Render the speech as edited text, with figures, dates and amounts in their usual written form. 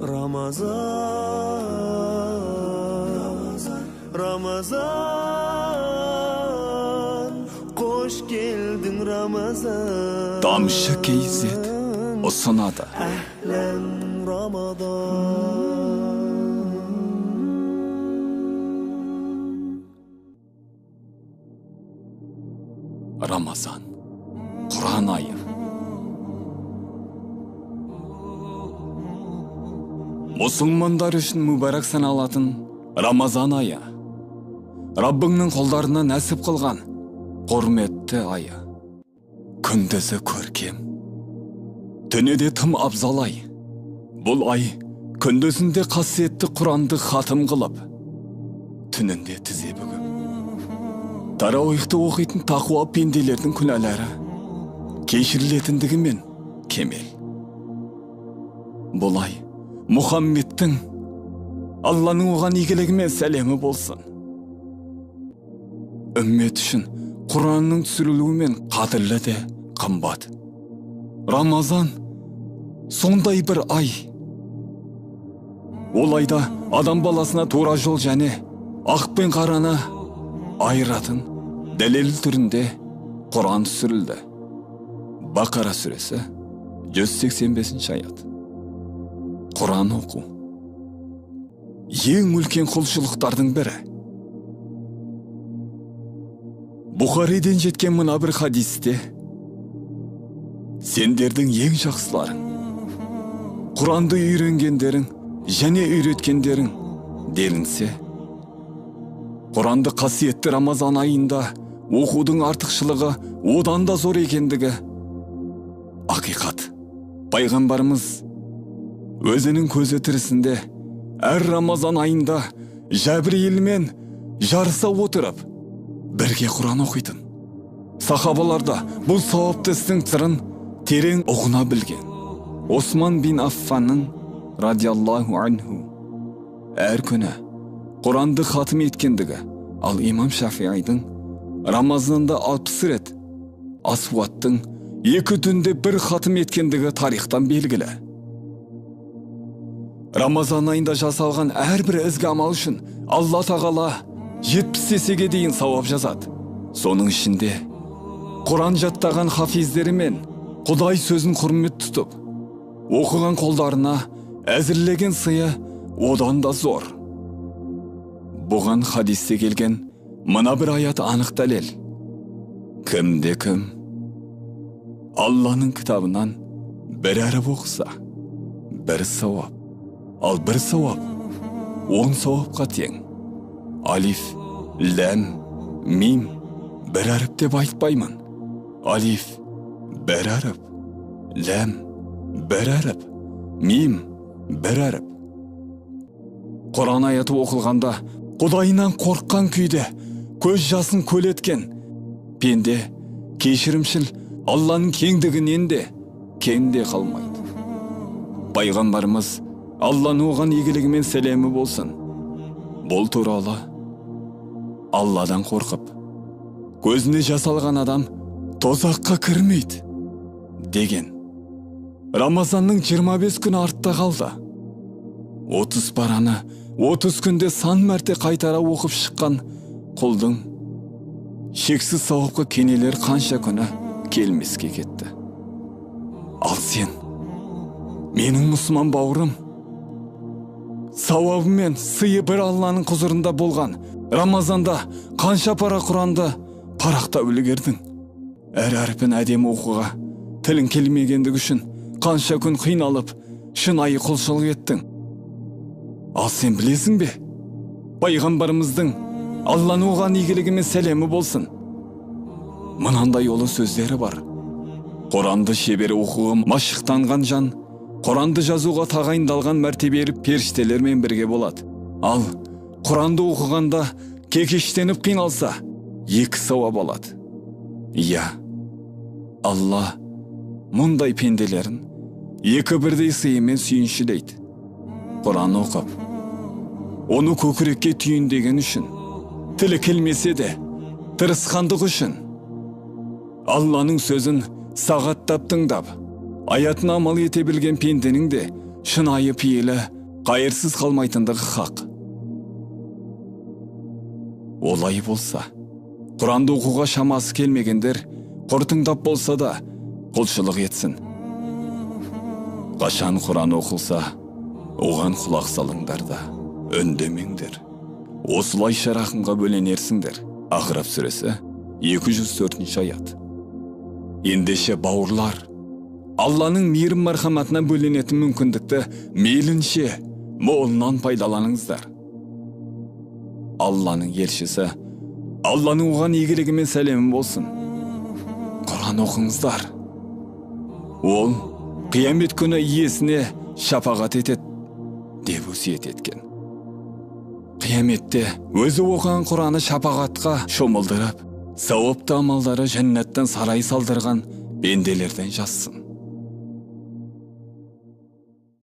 Ramazan, hoş geldin Ramazan. Damşı keyzet ұсынады. Әхлән Рамадан. Рамазан, Құран айы. Мұсылмандар үшін мүбәрәк саналатын Рамазан айы. Раббыңның қолдарына нәсіп қылған құрметті айы. Күндізі көркем, түні де тым абзал ай. Бұл ай күндізінде қасиетті Құранды хатым қылып, түнінде тізе бүгіп, тарауихты оқитын тақуа пенделердің күнәлары кешірілетіндігімен кемел. Бұл ай Мұхаммедтің Алланың оған игілігімен сәлемі болсын. Үммет үшін Құранның түсірілуімен қадірлі де қымбат. Рамазан сондай бір ай. Ол айда адам баласына тура жол және ақ пен қараны айыратын дәлел түрінде Құран түсірілді. Бақара сүресі 185 аят. Құран оқу ең үлкен құлшылықтардың бірі. Бұхариден жеткен мына бір хадисте: сендердің ең жақсыларың Құранды үйренгендерің және үйреткендерің делінсе, Құранды қасиетті Рамазан айында оқудың артықшылығы одан да зор екендігі ақиқат. Пайғамбарымыз өзінің көзі тірісінде әр Рамазан айында Жәбірейілмен жарыса отырып бірге Құран оқитын. Сахабаларда бұл сауапты істің сырын терең ұғына білген. Осман бин Аффанның радиаллаху анху әр күні Құранды хатым еткендігі, ал имам Шафиайдың Рамазанда 60 рет, Асуаттың 2 түнде бір хатым еткендігі тарихтан белгілі. Рамазан айында жасалған әрбір ізгі амал үшін Алла тағала 70 есеге дейін сауап жазады. Соның ішінде Құран жаттаған хафиздері мен Құдай сөзін құрмет тұтып, оқыған қолдарына әзірлеген сыйы одан да зор. Бұған хадисте келген мына бір аят анық дәлел. Кімде-кім Алланың кітабынан бір әріп оқыса, бір сауап, ал бір сауап 10 сауапқа тең. Алиф, ләм, мим бір әріп деп айтпаймын. Алиф бір әріп, ләм бір әріп, мим бір әріп. Құран аяты оқылғанда Құдайынан қорыққан күйде көз жасын көлеткен пенде кешірімшіл Алланың кеңдігінен де кенде қалмайды. Пайғамбарымыз Алланың оған игілігімен сәлемі болсын, бұл туралы Алладан қорқып, көзіне жасалған адам тозаққа кірмейді деген. Рамазанның 25 күні артта қалды. 30 параны 30 күнде сан мәрте қайтара оқып шыққан құлдың шексіз сауапқа кенелер қанша күні келмеске кетті. Ал сен, менің мұсылман бауырым, сауабы мен сыйы бір Алланың құзырында болған Рамазанда қанша пара Құранды парақта үлгердің? Әр әрпін әдемі оқуға тілің келмегендігі үшін қанша күн қиналып, шынайы құлшылық еттің? Ал сен білесің бе? Пайғамбарымыздың Алланың оған игілігімен сәлемі болсын, мынандай олы сөздері бар: Құранды шебері оқуға машықтанған жан Құранды жазуға тағайындалған мәртебелі періштелермен бірге болады. Ал Құранды оқығанда кекештеніп қиналса 2 сауап алады. Иә, Алла мұндай пенделерін 2 бірдей сыйымен сүйіншілейді. Құран оқып, оны көкірекке түйіндеген үшін, тілі келмесе де тырысқандық үшін, Алланың сөзін сағаттап тыңдап, аятына амал ете білген пенденің де шынайы пейілі кайырсыз калмайтындыгы хак. Олай болса, Құранды оқуға шамасы келмегендер қортыңдап болса да құлшылық етсін. Қашан Құран оқылса, оған құлақ салыңдар да үндемеңдер. Осылайша рахымға бөленерсіңдер. Ахраб сүресі 204 аят. Ендеше бауырлар, Алланың мейірім мархаматына бөленетін мүмкіндікті мейлінше молынан пайдаланыңыздар. Алланың елшісі, Алланың оған игілігімен сәлемі болсын. Құран оқыңыздар. Ол қиямет күні иесіне шапағат етеді деп өсиет еткен. Қияметте өзі оқыған Құраны шапағатқа шомылдырып, сауапты амалдары жәннаттан сарай салдырған пенделерден жазсын.